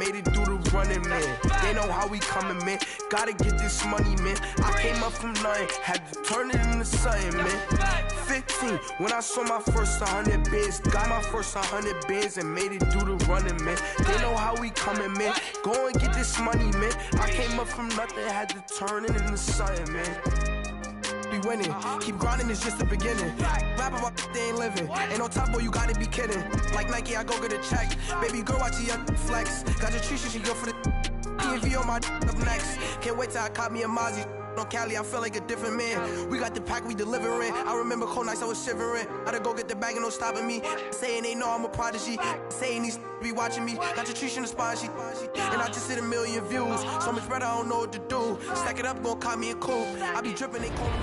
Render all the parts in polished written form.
made it through the running, man. They know how we coming, man. Gotta get this money, man. I came up from nothing, had to turn it into something, man. 15, when I saw my first 100 bands, got my first 100 bands and made it through the running, man. They know how we coming, man. Go and get this money, man. I came up from nothing, had to turn it into something, man. Be winning, keep grinding, it's just the beginning. Rap about they ain't living. Ain't no top boy, you gotta be kidding. Like Nike, I go get a check. Baby girl, watch the young flex. Got your tree, she go for the DMV on my up next. Can't wait till I caught me a Mozzie. On Cali, I feel like a different man. We got the pack, we delivering. I remember cold nights, I was shivering. Gotta go get the bag and no stopping me. Saying they know I'm a prodigy. Saying these be watching me. Got your tree in the spot, and I just hit 1 million views. So much better, I don't know what to do. Stack it up, gon' call me a coupe. I be dripping, they call me.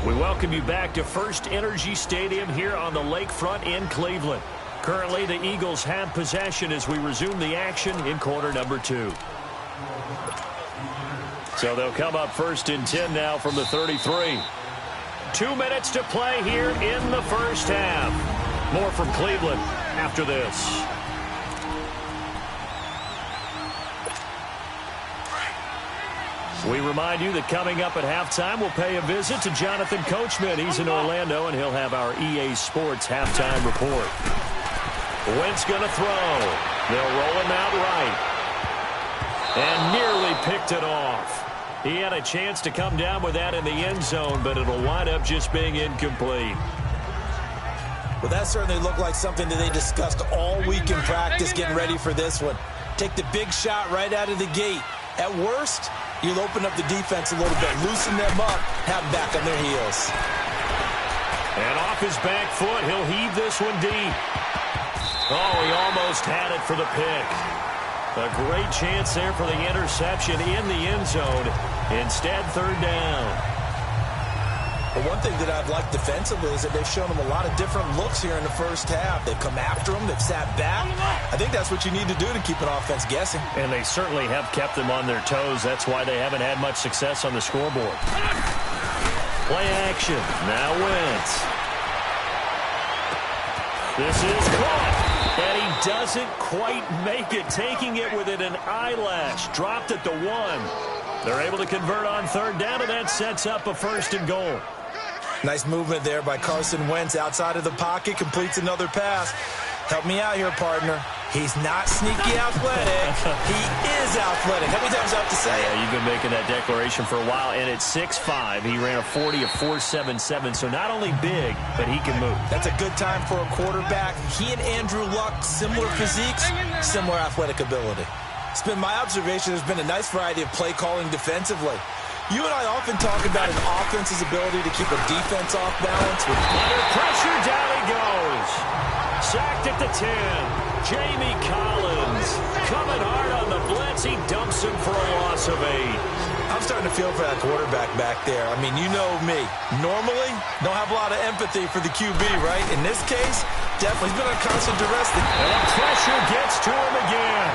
We welcome you back to First Energy Stadium here on the lakefront in Cleveland. Currently, the Eagles have possession as we resume the action in quarter number 2. So they'll come up 1st and 10 now from the 33. 2 minutes to play here in the first half. More from Cleveland after this. We remind you that coming up at halftime, we'll pay a visit to Jonathan Coachman. He's in Orlando, and he'll have our EA Sports halftime report. Wentz going to throw. They'll roll him out right. And nearly picked it off. He had a chance to come down with that in the end zone, but it'll wind up just being incomplete. Well, that certainly looked like something that they discussed all week in practice getting ready for this one. Take the big shot right out of the gate. At worst, you'll open up the defense a little bit, loosen them up, have them back on their heels. And off his back foot, he'll heave this one deep. Oh, he almost had it for the pick. A great chance there for the interception in the end zone. Instead, 3rd down. But one thing that I've liked defensively is that they've shown them a lot of different looks here in the first half. They've come after them. They've sat back. I think that's what you need to do to keep an offense guessing. And they certainly have kept them on their toes. That's why they haven't had much success on the scoreboard. Play action. Now Wentz. This is caught. And he doesn't quite make it. Taking it within an eyelash. Dropped at the 1. They're able to convert on 3rd down, and that sets up a 1st and goal. Nice movement there by Carson Wentz outside of the pocket. Completes another pass. Help me out here, partner. He's not sneaky athletic. He is athletic. How many times do I have to say it? Yeah, you've been making that declaration for a while, and at 6'5", he ran a 40 of 4.77, so not only big, but he can move. That's a good time for a quarterback. He and Andrew Luck, similar physiques, similar athletic ability. It's been my observation there's been a nice variety of play calling defensively. You and I often talk about an offense's ability to keep a defense off balance. Under pressure, down he goes. Sacked at the 10. Jamie Collins coming hard on the blitz. He dumps him for a loss of 8. I'm starting to feel for that quarterback back there. I mean, you know me. Normally, don't have a lot of empathy for the QB, right? In this case, definitely he's been on constant duress. And pressure gets to him again.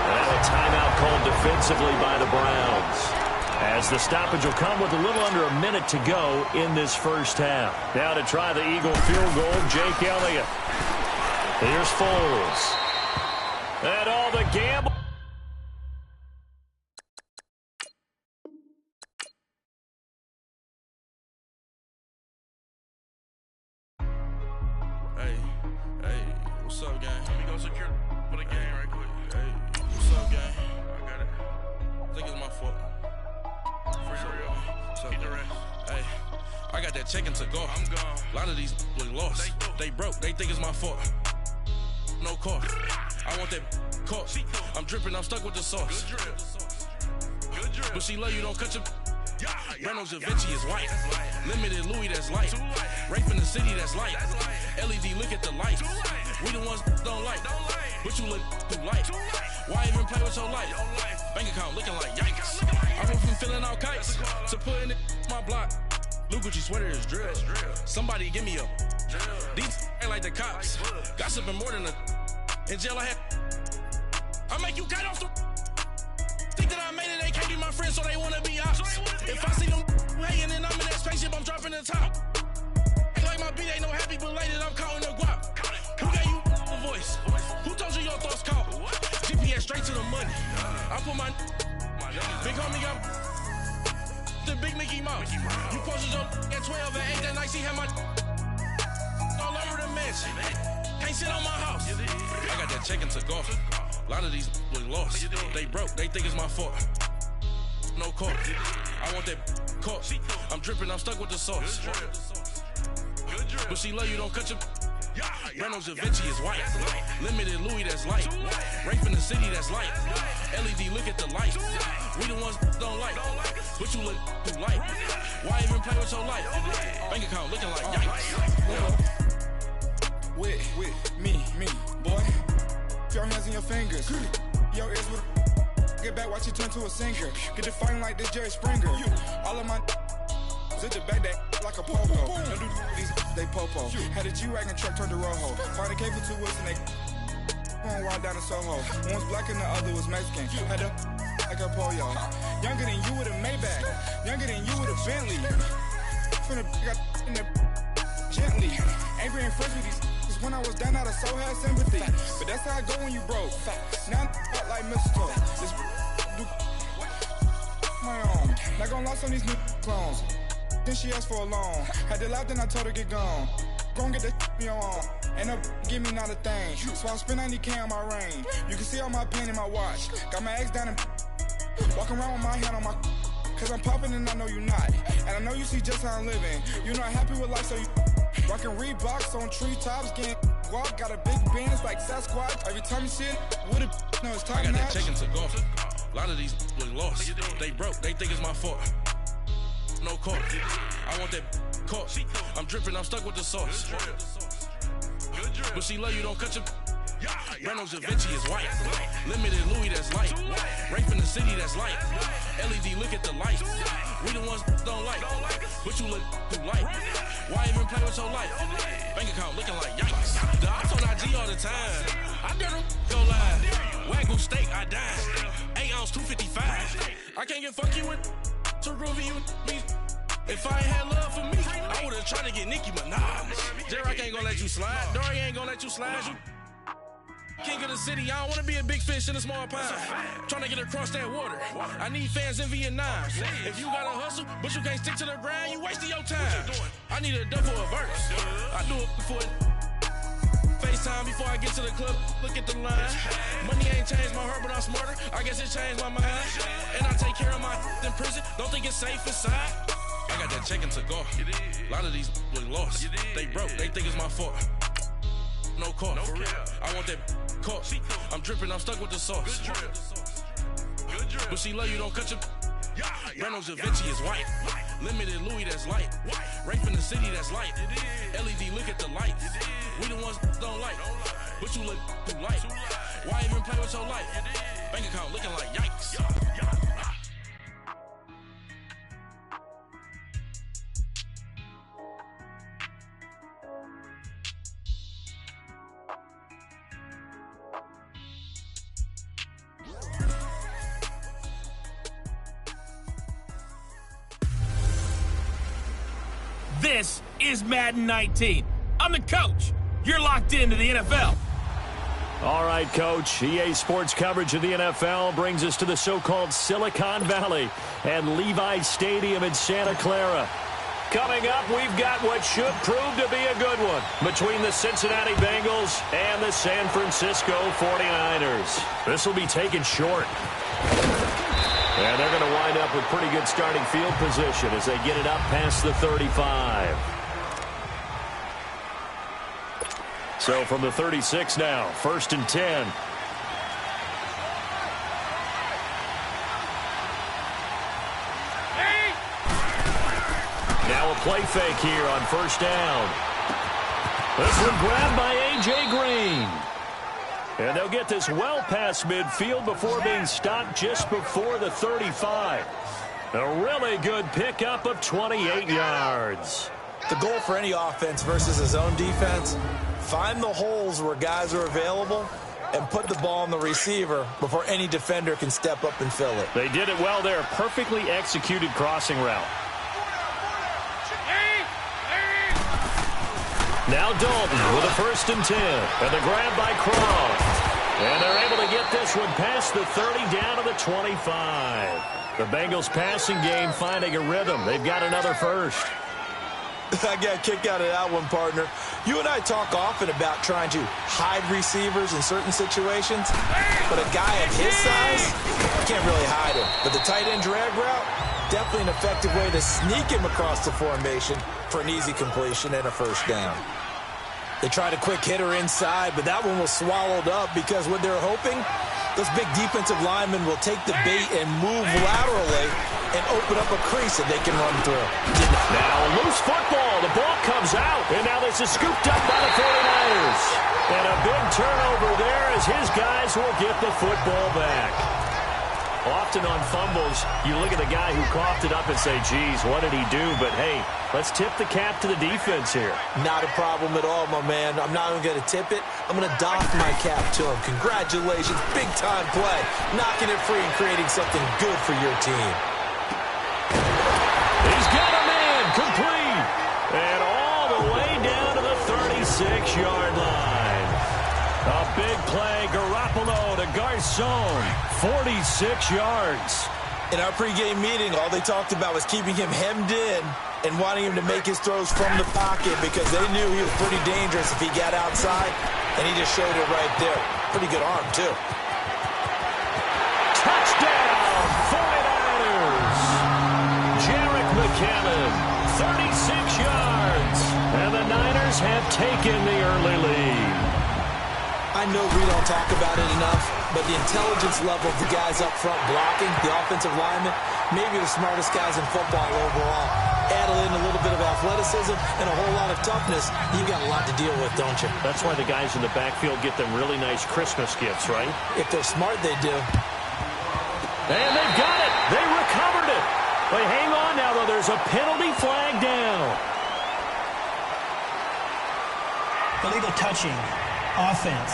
And a timeout called defensively by the Browns. As the stoppage will come with a little under a minute to go in this first half. Now to try the Eagle field goal, Jake Elliott. Here's Foles. And all the gamble. Hey, what's up, gang? Let me go secure for the game right quick. Hey, what's up, gang? I got it. I think it's my fault. For real. What's up, gang? Hey, I got that chicken to go. I'm gone. A lot of these look lost. They broke. They think it's my fault. No car. I want that caught. I'm dripping. I'm stuck with the sauce. Good drip. But she love you. Don't cut your. Reynolds Da Vinci is white. Limited Louis, that's light. Rape in the city, that's light. LED, look at the light. We the ones don't like. But you look too light. Why even play with your life? Bank account looking like yikes. I went from filling out kites to putting it my block. Blue Gucci sweater is drill. Somebody give me a. These ain't like the cops. Gossiping more than a. In jail I had. I make you cut off the. Think that I made it, they can't be my friends, so they wanna be ops. If I see them hating and I'm in that spaceship, I'm dropping the top. Ain't like my beat ain't no happy belated, I'm counting the guap. the big Mickey Mouse. You posted your at 12 and 8 that night, she had my all over the mansion. Can't sit on my house. I got that check into golf. A lot of these was lost. They broke, they think it's my fault. No court. I want that court. I'm dripping, I'm stuck with the sauce. But she love you, don't cut your. Reynolds Da Vinci is white. Limited Louis, that's light. Rape in the city, that's light. LED, look at the light. We the ones don't like. But you look too light. Why even play with your life? Bank account looking like yikes. With me, boy. Your hands and your fingers. Your ears with get back, watch you turn to a singer. Get to fighting like this Jerry Springer. All of my zit the back that like a popo. Don't do these they popo. Had a G-Wagon truck turned to Rojo. Find a cable 2 wheels and they going wild down in Soho. One was black and the other was Mexican. Had a like a pollo. Younger than you with a Maybach. Younger than you with a Bentley. From the got in the gently. Ain't being friends with these. When I was down, I so had sympathy. But that's how I go when you broke. Now I'm like mistletoe. This do my own. Not gonna lost on these new clones. Then she asked for a loan. Had to laugh, then I told her get gone. Gon' get that me on. Ain't no give me not a thing. So I spend 90K on my ring. You can see all my pain in my watch. Got my ex down and walking around with my hand on my. Cause I'm popping and I know you not. And I know you see just how I'm living. You're not happy with life, so you. Rockin' Reeboks on treetops, getting guap. Got a big bands like Sasquatch. Every time you see it, with it, no, it's time I got now. that check into golf. A lot of these was lost. They broke, they think it's my fault. No court. I want that court. I'm dripping, I'm stuck with the sauce. But she love you, don't cut your. Reynolds Da Vinci is white. Limited Louis, that's light. Rape in the city, that's light. LED, look at the light. We the ones don't like. But you look too light. Why even play with your life? Bank account looking like yikes. The ops on IG all the time. I dare go live. Wagyu steak, I died. 8 ounce, 255. I can't get fuck you with too groovy you me. If I ain't had love for me, I would've tried to get Nicki Minaj. J-Rock ain't gonna let you slide. Dory ain't gonna let you slide. You king of the city, I don't wanna be a big fish in a small pond. Trying to get across that water. I need fans in Vietnam. If you gotta hustle, but you can't stick to the grind, you wasting your time. I need a double a verse. I do it before FaceTime before I get to the club. Look at the line. Money ain't changed my heart, but I'm smarter. I guess it changed my mind. And I take care of my in prison. Don't think it's safe inside. I got that check into golf. A lot of these was lost. They broke, they think it's my fault. No court. I want that court. I'm dripping, I'm stuck with the sauce. But she love you, don't cut your. Reynolds Da Vinci is white. Limited Louis, that's light. Rape in the city, that's light. LED, look at the light. We the ones don't like. But you look too light. Why even play with your life? Bank account looking like yikes. This is Madden 19. I'm the coach. You're locked into the NFL. All right, Coach. EA Sports coverage of the NFL brings us to the so-called Silicon Valley and Levi Stadium in Santa Clara. Coming up, we've got what should prove to be a good one between the Cincinnati Bengals and the San Francisco 49ers. This will be taken short. And they're going to wind up with pretty good starting field position as they get it up past the 35. So from the 36 now, 1st and 10. Now a play fake here on 1st down. This one grabbed by A.J. Green. And they'll get this well past midfield before being stopped just before the 35. A really good pickup of 28 yards. The goal for any offense versus his own defense, find the holes where guys are available and put the ball on the receiver before any defender can step up and fill it. They did it well there. Perfectly executed crossing route. Now Dalton with a 1st and 10. And the grab by Croft. And they're able to get this one past the 30 down to the 25. The Bengals passing game finding a rhythm. They've got another first. I got a kick out of that one, partner. You and I talk often about trying to hide receivers in certain situations, but a guy of his size can't really hide him. But the tight end drag route, definitely an effective way to sneak him across the formation for an easy completion and a first down. They tried a quick hitter inside, but that one was swallowed up because what they're hoping, those big defensive linemen will take the bait and move laterally and open up a crease that they can run through. Now a loose football. The ball comes out, and now this is scooped up by the 49ers. And a big turnover there as his guys will get the football back. Often on fumbles, you look at the guy who coughed it up and say, geez, what did he do? But, hey, let's tip the cap to the defense here. Not a problem at all, my man. I'm not even going to tip it. I'm going to doff my cap to him. Congratulations. Big-time play. Knocking it free and creating something good for your team. He's got a man complete. And all the way down to the 36-yard line. A big play. Garoppolo to Garcon. 46 yards. In our pregame meeting, all they talked about was keeping him hemmed in and wanting him to make his throws from the pocket because they knew he was pretty dangerous if he got outside, and he just showed it right there. Pretty good arm, too. Touchdown, 49ers. Jerick McKinnon, 36 yards. And the Niners have taken the early lead. I know we don't talk about it enough, but the intelligence level of the guys up front blocking, the offensive linemen, maybe the smartest guys in football overall. Add in a little bit of athleticism and a whole lot of toughness, you've got a lot to deal with, don't you? That's why the guys in the backfield get them really nice Christmas gifts, right? If they're smart, they do. And they've got it. They recovered it. But hang on now, though. There's a penalty flag down. Illegal touching. Offense.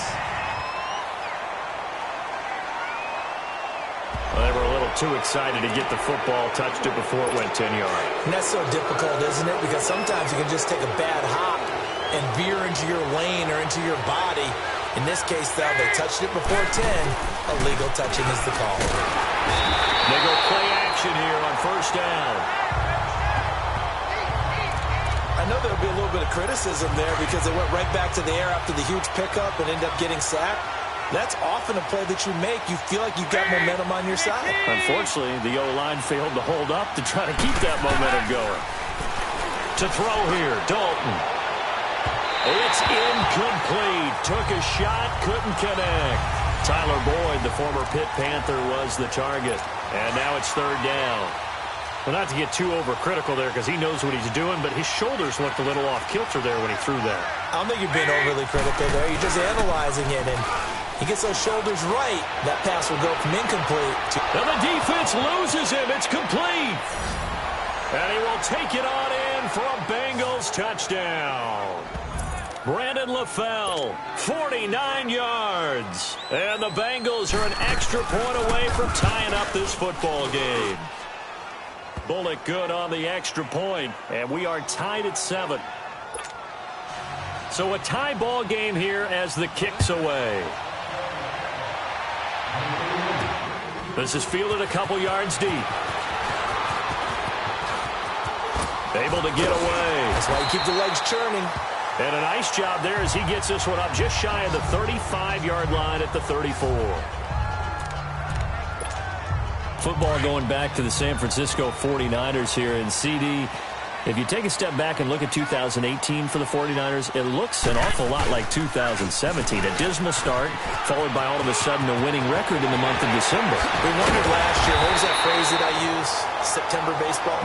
Well, they were a little too excited to get the football, touched it before it went 10 yards. And that's so difficult, isn't it? Because sometimes you can just take a bad hop and veer into your lane or into your body. In this case, though, they touched it before 10. Illegal touching is the call. They go play action here on first down. I know there'll be a little bit of criticism there because they went right back to the air after the huge pickup and ended up getting sacked. That's often a play that you make. You feel like you've got momentum on your side. Unfortunately, the O-line failed to hold up to try to keep that momentum going. To throw here, Dalton. It's incomplete. Took a shot, couldn't connect. Tyler Boyd, the former Pitt Panther, was the target. And now it's third down. Well, not to get too overcritical there because he knows what he's doing, but his shoulders looked a little off kilter there when he threw that. I don't think you're being overly critical there. You're just analyzing it, and he gets those shoulders right. That pass will go from incomplete to... Now the defense loses him. It's complete. And he will take it on in for a Bengals touchdown. Brandon LaFell, 49 yards. And the Bengals are an extra point away from tying up this football game. Bullock good on the extra point, and we are tied at 7. So a tie ball game here as the kick's away. This is fielded a couple yards deep. Able to get away. That's why you keep the legs churning. And a nice job there as he gets this one up just shy of the 35-yard line at the 34. Football going back to the San Francisco 49ers here in CD. If you take a step back and look at 2018 for the 49ers, it looks an awful lot like 2017. A dismal start, followed by all of a sudden a winning record in the month of December. We wondered last year, what was that phrase that I used? September baseball?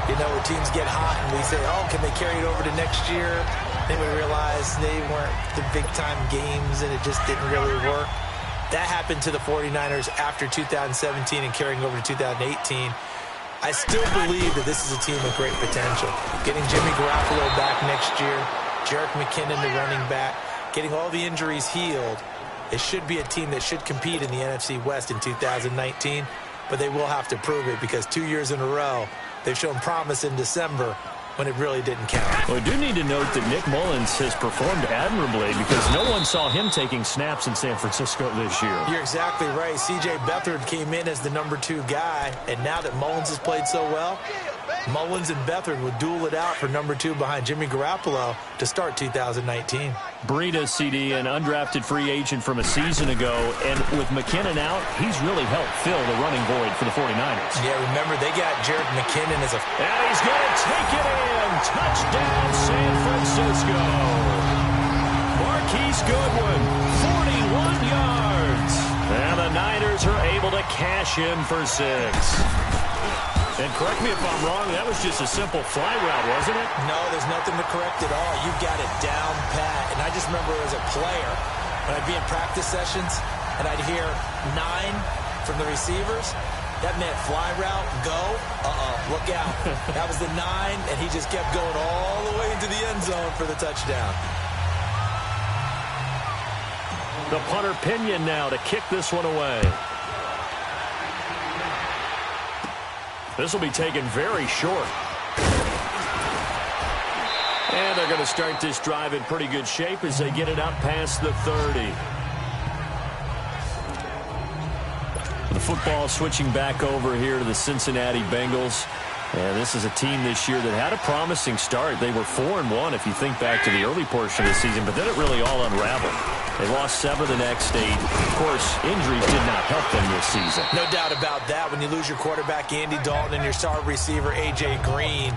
You know, where teams get hot and we say, oh, can they carry it over to next year? Then we realized they weren't the big-time games and it just didn't really work. That happened to the 49ers after 2017 and carrying over to 2018. I still believe that this is a team with great potential. Getting Jimmy Garoppolo back next year, Jerick McKinnon, the running back, getting all the injuries healed, it should be a team that should compete in the NFC West in 2019, but they will have to prove it because 2 years in a row, they've shown promise in December, when it really didn't count. Well, we do need to note that Nick Mullins has performed admirably because no one saw him taking snaps in San Francisco this year. You're exactly right. C.J. Beathard came in as the number 2 guy, and now that Mullins has played so well, Mullins and Beathard would duel it out for number 2 behind Jimmy Garoppolo to start 2019. Breida, CD, an undrafted free agent from a season ago, and with McKinnon out, he's really helped fill the running void for the 49ers. Yeah, remember, they got Jerick McKinnon as a... And he's going to take it in. Touchdown, San Francisco. Marquise Goodwin, 41 yards. And the Niners are able to cash in for 6. And correct me if I'm wrong, that was just a simple fly route, wasn't it? No, there's nothing to correct at all. You got it down pat. And I just remember as a player, when I'd be in practice sessions and I'd hear 9 from the receivers, that meant fly route, go, look out. That was the 9, and he just kept going all the way into the end zone for the touchdown. The punter Pinion now to kick this one away. This will be taken very short. And they're going to start this drive in pretty good shape as they get it up past the 30. The football switching back over here to the Cincinnati Bengals. And this is a team this year that had a promising start. They were 4-1 if you think back to the early portion of the season, but then it really all unraveled. They lost 7 of the next 8. Of course, injuries did not help them this season. No doubt about that. When you lose your quarterback, Andy Dalton, and your star receiver, A.J. Green,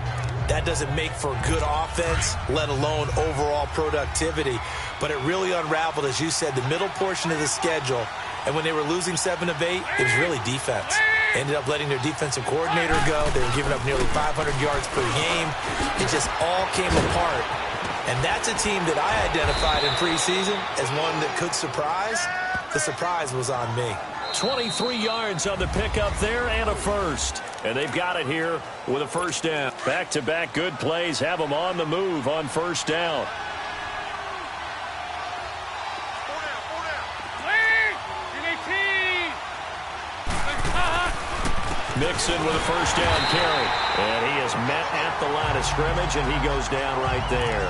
that doesn't make for good offense, let alone overall productivity. But it really unraveled, as you said, the middle portion of the schedule. And when they were losing 7 of 8, it was really defense. Ended up letting their defensive coordinator go. They were giving up nearly 500 yards per game. It just all came apart. And that's a team that I identified in preseason as one that could surprise. The surprise was on me. 23 yards on the pickup there and a first. And they've got it here with a first down. Back-to-back good plays have them on the move on first down. Mixon with a first down carry. And he is met at the line of scrimmage, and he goes down right there.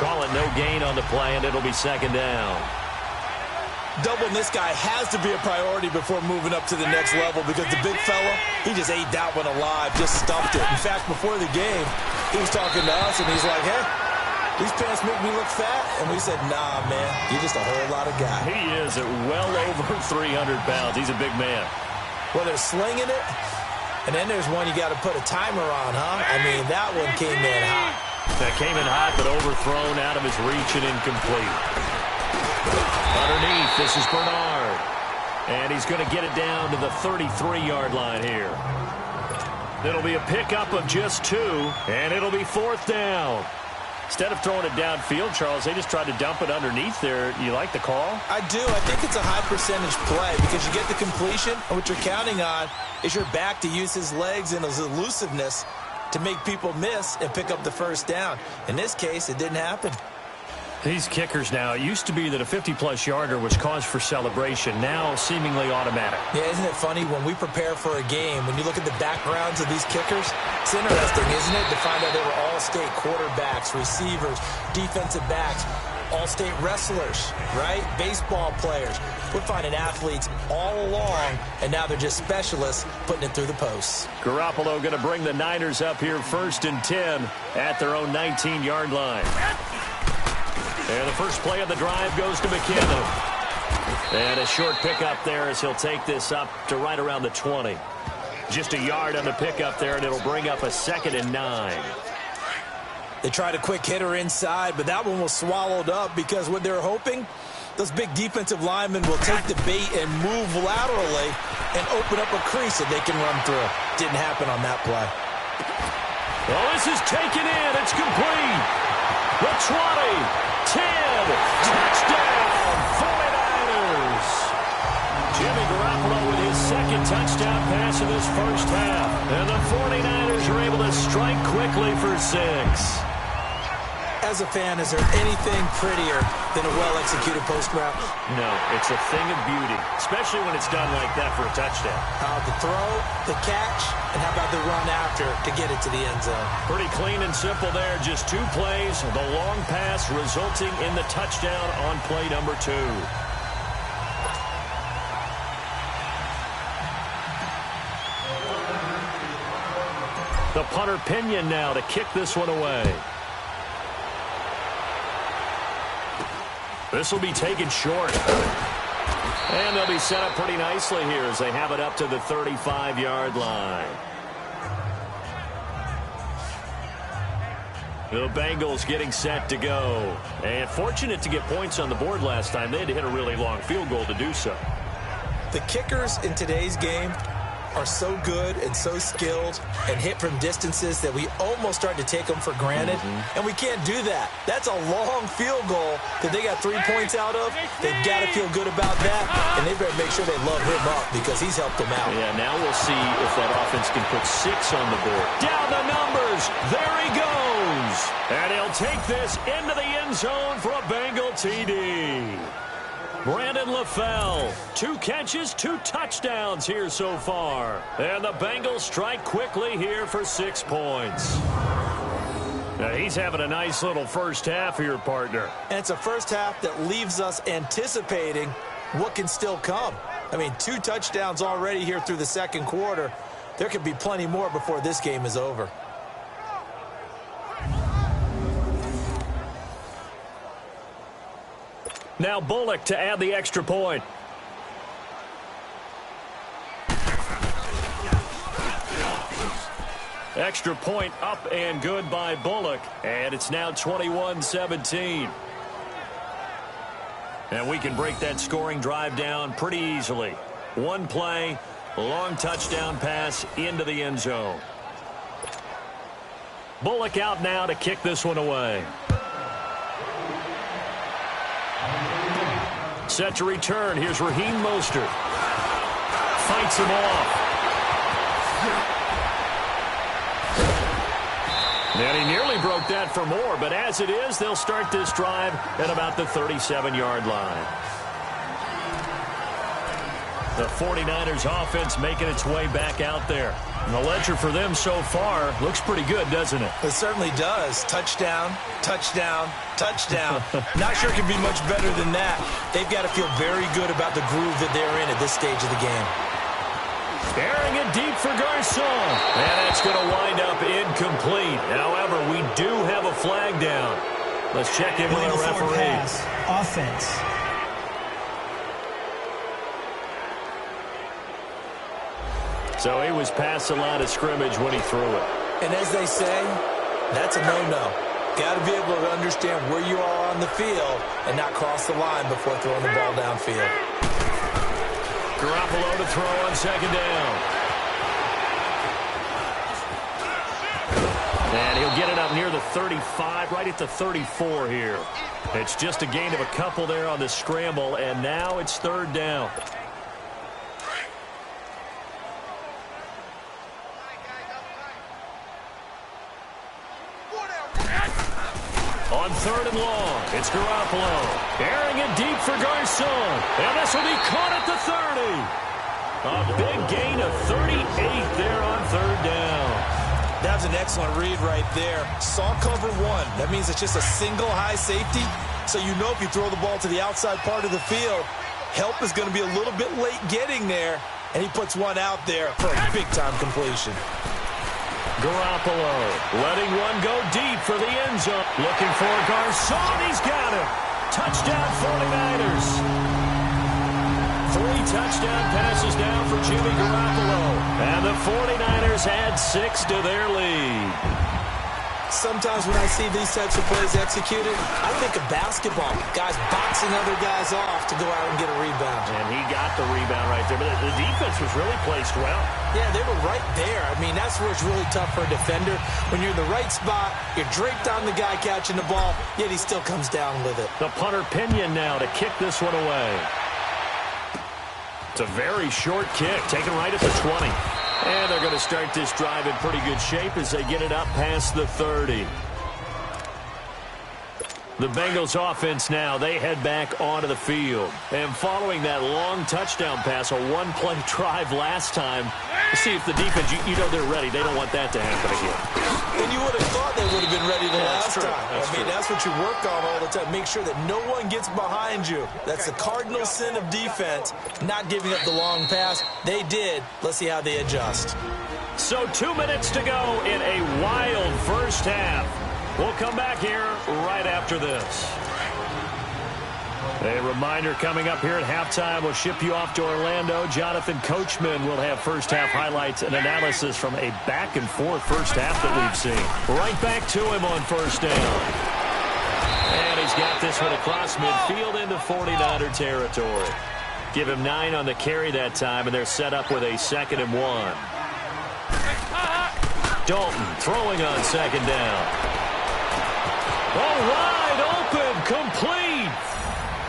Call it no gain on the play, and it'll be second down. Doubling this guy has to be a priority before moving up to the next level because the big fella, he just ate that one alive, just stuffed it. In fact, before the game, he was talking to us, and he's like, hey, these pants make me look fat. And we said, nah, man, you're just a whole lot of guy. He is at well over 300 pounds. He's a big man. Well, they're slinging it, and then there's one you got to put a timer on, huh? I mean, that one came in hot. That came in hot, but overthrown out of his reach and incomplete. Underneath, this is Bernard. And he's going to get it down to the 33-yard line here. It'll be a pickup of just 2, and it'll be fourth down. Instead of throwing it downfield, Charles, they just tried to dump it underneath there. You like the call? I do. I think it's a high percentage play because you get the completion, and what you're counting on is your back to use his legs and his elusiveness to make people miss and pick up the first down. In this case, it didn't happen. These kickers now, it used to be that a 50-plus yarder was cause for celebration, now seemingly automatic. Yeah, isn't it funny when we prepare for a game, when you look at the backgrounds of these kickers, it's interesting, isn't it, to find out they were all-state quarterbacks, receivers, defensive backs, all-state wrestlers, right? Baseball players. We're finding athletes all along, and now they're just specialists putting it through the posts. Garoppolo going to bring the Niners up here 1st and 10 at their own 19-yard line. And the first play of the drive goes to McKinnon. And a short pickup there as he'll take this up to right around the 20. Just a yard on the pickup there, and it'll bring up a 2nd and 9. They tried a quick hitter inside, but that one was swallowed up because what they're hoping, those big defensive linemen will take the bait and move laterally and open up a crease that they can run through. Didn't happen on that play. Well, this is taken in. It's complete. The 20. 10, touchdown, 49ers. Jimmy Garoppolo with his 2nd touchdown pass of this first half. And the 49ers are able to strike quickly for 6. As a fan, is there anything prettier than a well-executed post route? No, it's a thing of beauty, especially when it's done like that for a touchdown. The throw, the catch, and how about the run after to get it to the end zone? Pretty clean and simple there. Just 2 plays, the long pass resulting in the touchdown on play number 2. The punter Pinion now to kick this one away. This will be taken short. And they'll be set up pretty nicely here as they have it up to the 35-yard line. The Bengals getting set to go. And fortunate to get points on the board last time. They had to hit a really long field goal to do so. The kickers in today's game are so good and so skilled and hit from distances that we almost start to take them for granted. And we can't do that. That's a long field goal that they got 3 points out of. They've got to feel good about that, and they better make sure they love him up because he's helped them out. Yeah, now we'll see if that offense can put 6 on the board. Down the numbers. There he goes. And he'll take this into the end zone for a Bengal TD. Brandon LaFell, 2 catches, 2 touchdowns here so far. And the Bengals strike quickly here for 6 points. Now he's having a nice little first half here, partner. And it's a first half that leaves us anticipating what can still come. I mean, 2 touchdowns already here through the second quarter. There could be plenty more before this game is over. Now Bullock to add the extra point. Extra point up and good by Bullock. And it's now 21-17. And we can break that scoring drive down pretty easily. 1 play, long touchdown pass into the end zone. Bullock out now to kick this one away. Set to return. Here's Raheem Mostert. Fights him off. And he nearly broke that for more, but as it is, they'll start this drive at about the 37-yard line. The 49ers offense making its way back out there. And the ledger for them so far looks pretty good, doesn't it? It certainly does. Touchdown, touchdown, touchdown. Not sure it can be much better than that. They've got to feel very good about the groove that they're in at this stage of the game. Airing it deep for Garcon. And that's going to wind up incomplete. However, we do have a flag down. Let's check in with our referee. Pass. Offense. So he was past the line of scrimmage when he threw it. And as they say, that's a no-no. Got to be able to understand where you are on the field and not cross the line before throwing the ball downfield. Garoppolo to throw on second down. And he'll get it up near the 35, right at the 34 here. It's just a gain of a couple there on the scramble, and now it's 3rd down. On 3rd and long, it's Garoppolo. Airing it deep for Garcon. And this will be caught at the 30. A big gain of 38 there on 3rd down. That was an excellent read right there. Saw cover 1. That means it's just a single high safety. So you know if you throw the ball to the outside part of the field, help is going to be a little bit late getting there. And he puts one out there for a big-time completion. Garoppolo letting one go deep for the end zone. Looking for Garcon. He's got him. Touchdown 49ers. 3 touchdown passes down for Jimmy Garoppolo. And the 49ers add 6 to their lead. Sometimes when I see these types of plays executed, I think of basketball. Guys boxing other guys off to go out and get a rebound. And he got the rebound right there. But the defense was really placed well. Yeah, they were right there. I mean, that's where it's really tough for a defender. When you're in the right spot, you're draped on the guy catching the ball, yet he still comes down with it. The punter Pinion now to kick this one away. It's a very short kick, taken right at the 20. And they're going to start this drive in pretty good shape as they get it up past the 30. The Bengals offense now, they head back onto the field. And following that long touchdown pass, a one-play drive last time, to see if the defense, you know they're ready. They don't want that to happen again. And you would have thought they would have been ready the last time. That's true. That's what you work on all the time. Make sure that no one gets behind you. That's the cardinal sin of defense, not giving up the long pass. They did. Let's see how they adjust. So 2 minutes to go in a wild first half. We'll come back here right after this. A reminder coming up here at halftime. We'll ship you off to Orlando. Jonathan Coachman will have first half highlights and analysis from a back-and-forth first half that we've seen. Right back to him on first down. And he's got this one across midfield into 49er territory. Give him 9 on the carry that time, and they're set up with a 2nd and 1. Dalton throwing on 2nd down. Oh, wide open, complete,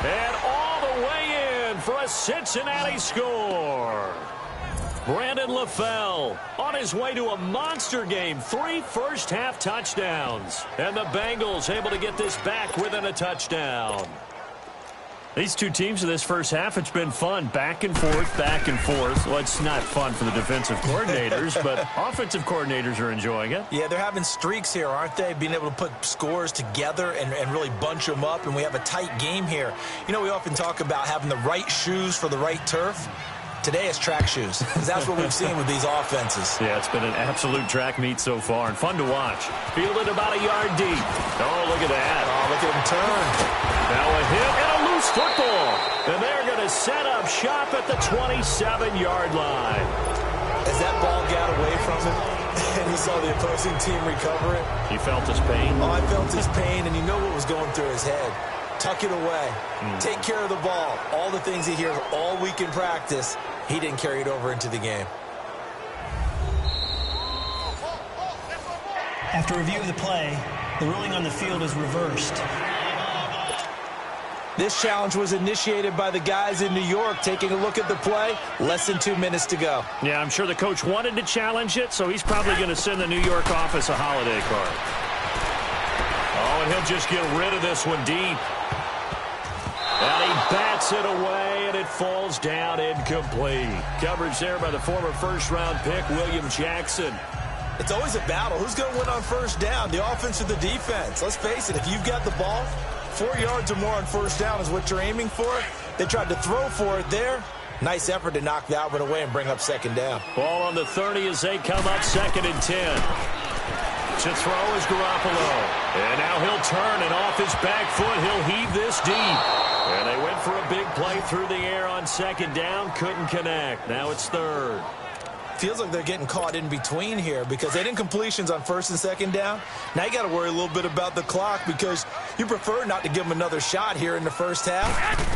and all the way in for a Cincinnati score. Brandon LaFell on his way to a monster game, 3 first-half touchdowns, and the Bengals able to get this back within a touchdown. These two teams in this first half, it's been fun. Back and forth, back and forth. Well, it's not fun for the defensive coordinators, but offensive coordinators are enjoying it. Yeah, they're having streaks here, aren't they? Being able to put scores together and really bunch them up, and we have a tight game here. You know, we often talk about having the right shoes for the right turf. Today it's track shoes. That's what we've seen with these offenses. Yeah, it's been an absolute track meet so far and fun to watch. Fielded about a yard deep. Oh, look at that. Oh, look at him turn. Now a hit and a loose football. And they're going to set up shop at the 27-yard line. As that ball got away from him and he saw the opposing team recover it. He felt his pain? Oh, I felt his pain, and you know what was going through his head. Tuck it away. Take care of the ball. All the things he hears all week in practice, he didn't carry it over into the game. After review of the play, the ruling on the field is reversed. This challenge was initiated by the guys in New York. Taking a look at the play, less than 2 minutes to go. Yeah, I'm sure the coach wanted to challenge it, so he's probably going to send the New York office a holiday card. Oh, and he'll just get rid of this one deep. And he bats it away, and it falls down incomplete. Coverage there by the former first-round pick, William Jackson. It's always a battle. Who's going to win on first down, the offense or the defense? Let's face it, if you've got the ball, 4 yards or more on first down is what you're aiming for. They tried to throw for it there. Nice effort to knock that one away and bring up 2nd down. Ball on the 30 as they come up 2nd and 10. To throw is Garoppolo. And now he'll turn, and off his back foot, he'll heave this deep. And they went for a big play through the air on 2nd down. Couldn't connect. Now it's 3rd. Feels like they're getting caught in between here because they didn't completions on 1st and 2nd down. Now you got to worry a little bit about the clock because you prefer not to give them another shot here in the first half.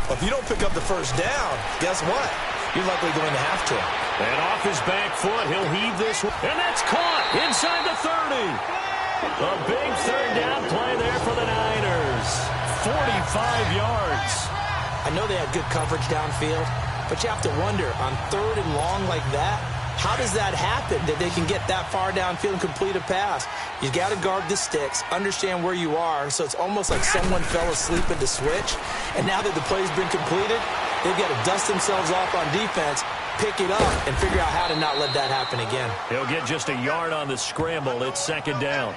But if you don't pick up the first down, guess what? You're likely going to have to. And off his back foot, he'll heave this one. And that's caught inside the 30. A big 3rd down play there for the Niners. 45 yards. I know they had good coverage downfield, but you have to wonder, on 3rd and long like that, how does that happen, that they can get that far downfield and complete a pass? You got to guard the sticks, understand where you are, so it's almost like someone fell asleep at the switch, and now that the play's been completed, they've got to dust themselves off on defense, pick it up, and figure out how to not let that happen again. He'll get just a yard on the scramble. It's 2nd down.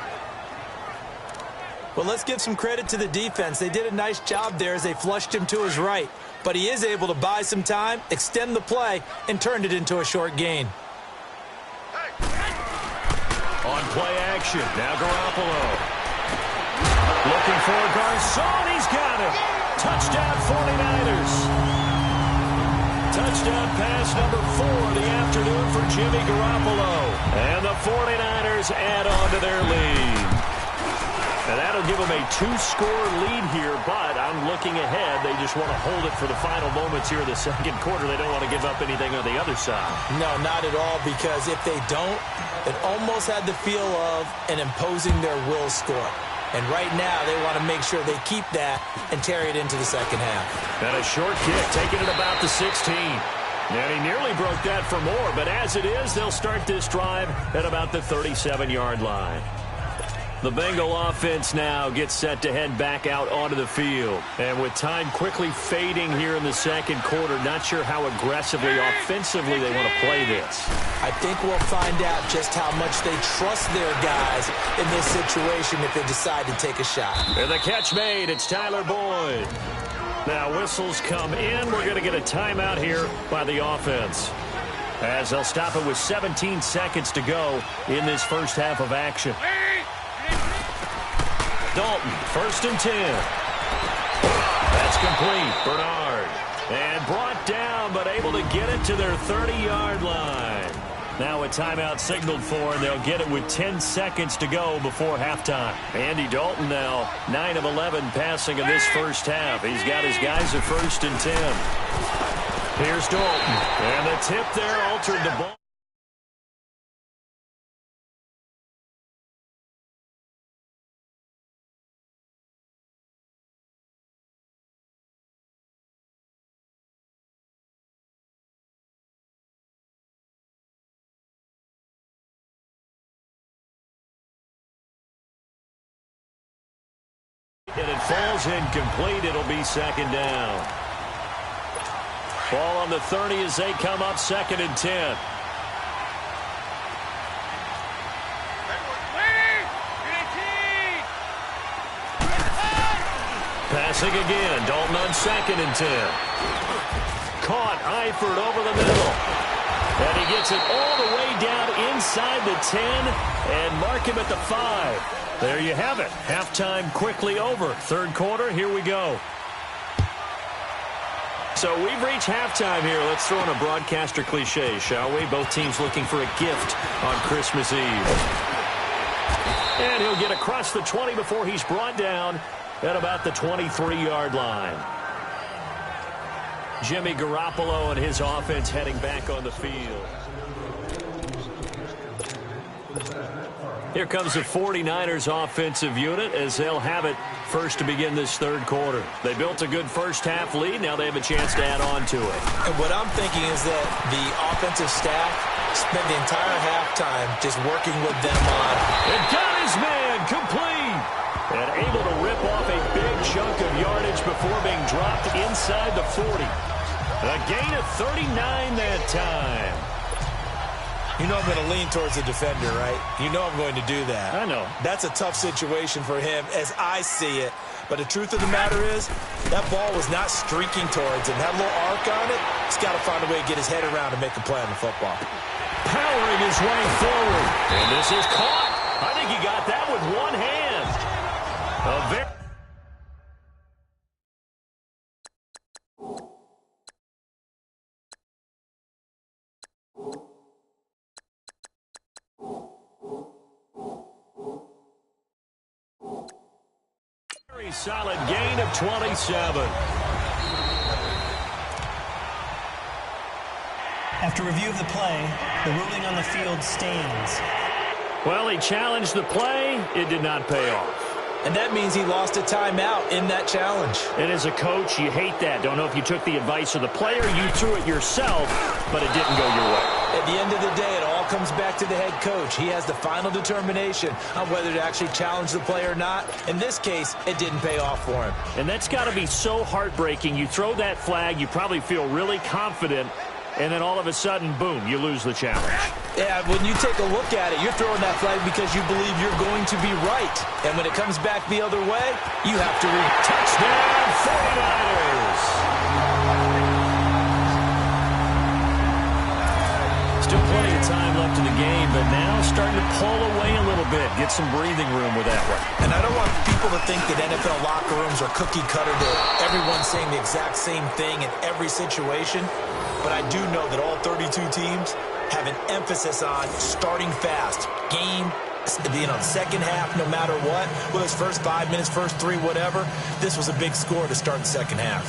Well, let's give some credit to the defense. They did a nice job there as they flushed him to his right, but he is able to buy some time, extend the play, and turned it into a short gain. On play action, now Garoppolo. Looking for Garcon, he's got it. Touchdown 49ers. Touchdown pass number 4 of the afternoon for Jimmy Garoppolo. And the 49ers add on to their lead. And that'll give them a 2-score lead here, but I'm looking ahead. They just want to hold it for the final moments here in the 2nd quarter. They don't want to give up anything on the other side. No, not at all, because if they don't, it almost had the feel of an imposing their will score. And right now, they want to make sure they keep that and carry it into the 2nd half. And a short kick, taking it about the 16. And he nearly broke that for more, but as it is, they'll start this drive at about the 37-yard line. The Bengal offense now gets set to head back out onto the field. And with time quickly fading here in the second quarter, not sure how aggressively, offensively they want to play this. I think we'll find out just how much they trust their guys in this situation if they decide to take a shot. And the catch made. It's Tyler Boyd. Now whistles come in. We're going to get a timeout here by the offense, as they'll stop it with 17 seconds to go in this first half of action. Dalton, 1st and 10. That's complete. Bernard. And brought down, but able to get it to their 30-yard line. Now a timeout signaled for, and they'll get it with 10 seconds to go before halftime. Andy Dalton now 9 of 11 passing in this first half. He's got his guys at 1st and 10. Here's Dalton. And the tip there altered the ball. And it falls incomplete. It'll be 2nd down. Ball on the 30 as they come up 2nd and 10. Passing again. Dalton on 2nd and 10. Caught. Eifert over the middle. And he gets it all the way down inside the 10 and mark him at the 5. There you have it. Halftime quickly over. 3rd quarter, here we go. So we've reached halftime here. Let's throw in a broadcaster cliche, shall we? Both teams looking for a gift on Christmas Eve. And he'll get across the 20 before he's brought down at about the 23-yard line. Jimmy Garoppolo and his offense heading back on the field. Here comes the 49ers offensive unit as they'll have it first to begin this 3rd quarter. They built a good first half lead. Now they have a chance to add on to it. And what I'm thinking is that the offensive staff spent the entire halftime just working with them on. And got his man complete. And able to rip off a big chunk of yardage before being dropped inside the 40. A gain of 39 that time. You know I'm going to lean towards the defender, right? You know I'm going to do that. I know. That's a tough situation for him as I see it. But the truth of the matter is, that ball was not streaking towards him. That little arc on it, he's got to find a way to get his head around and make a play on the football. Powering his way forward. And this is caught. I think he got that with one hand. A very solid gain of 27. After review of the play, the ruling on the field stands. Well, he challenged the play. It did not pay off. And that means he lost a timeout in that challenge. And as a coach, you hate that. Don't know if you took the advice of the player, you threw it yourself, but it didn't go your way. At the end of the day, it all comes back to the head coach. He has the final determination on whether to actually challenge the play or not. In this case, it didn't pay off for him. And that's got to be so heartbreaking. You throw that flag, you probably feel really confident, and then all of a sudden, boom, you lose the challenge. Yeah, when you take a look at it, you're throwing that flag because you believe you're going to be right. And when it comes back the other way, you have to touchdown 49ers! Still plenty of time left in the game, but now starting to pull away a little bit. Get some breathing room with that one. And I don't want people to think that NFL locker rooms are cookie cutter to everyone saying the exact same thing in every situation. But I do know that all 32 teams have an emphasis on starting fast. Game, second half, no matter what. Whether it's first 5 minutes, first 3, whatever. This was a big score to start the second half.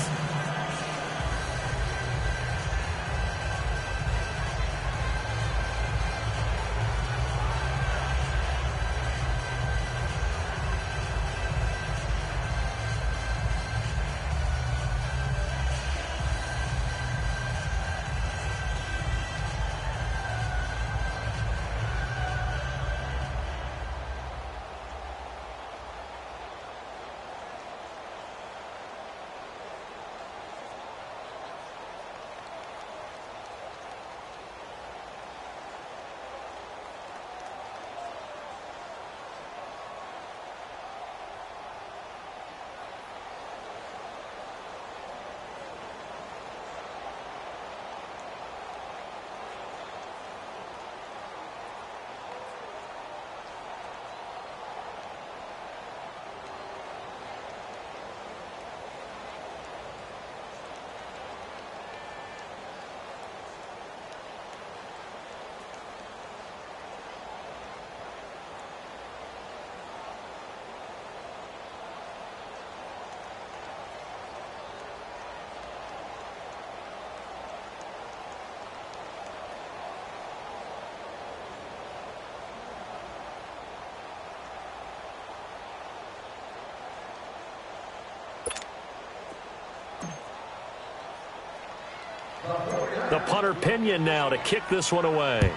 The punter Pinion now to kick this one away.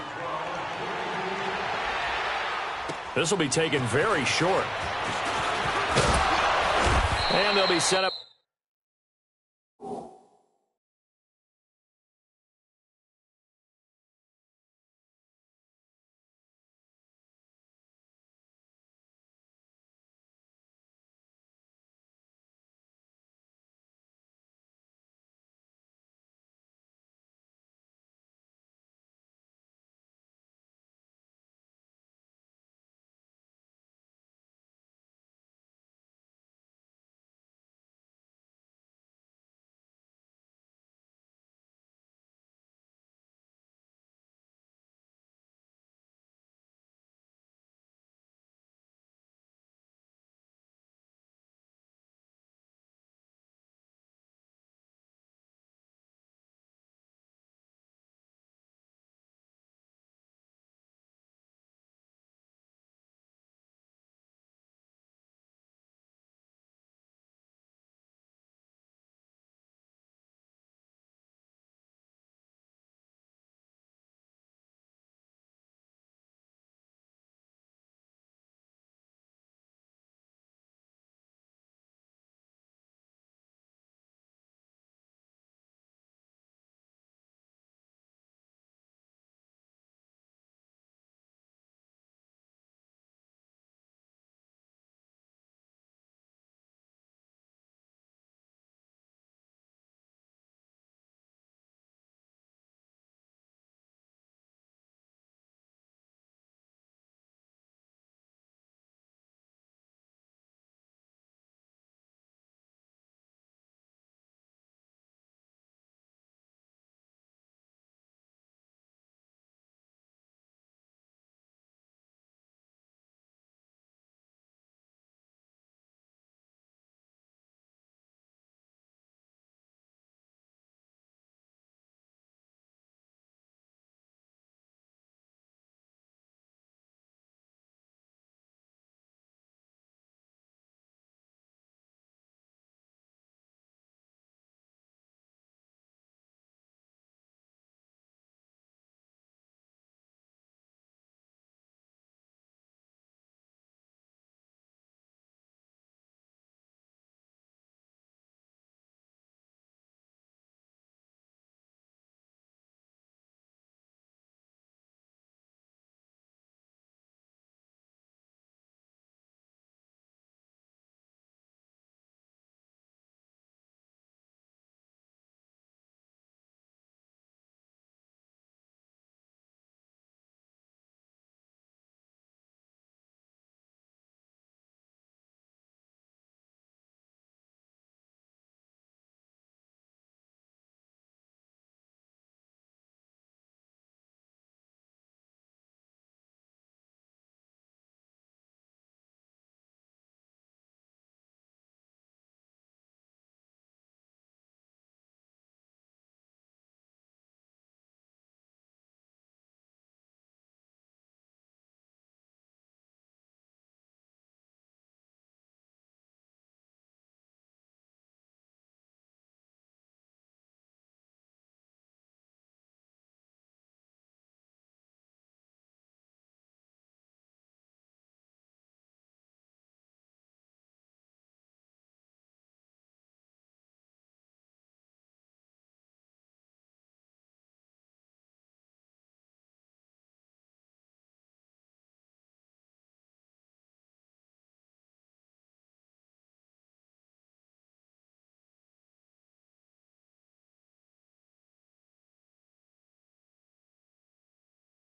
This will be taken very short. And they'll be set up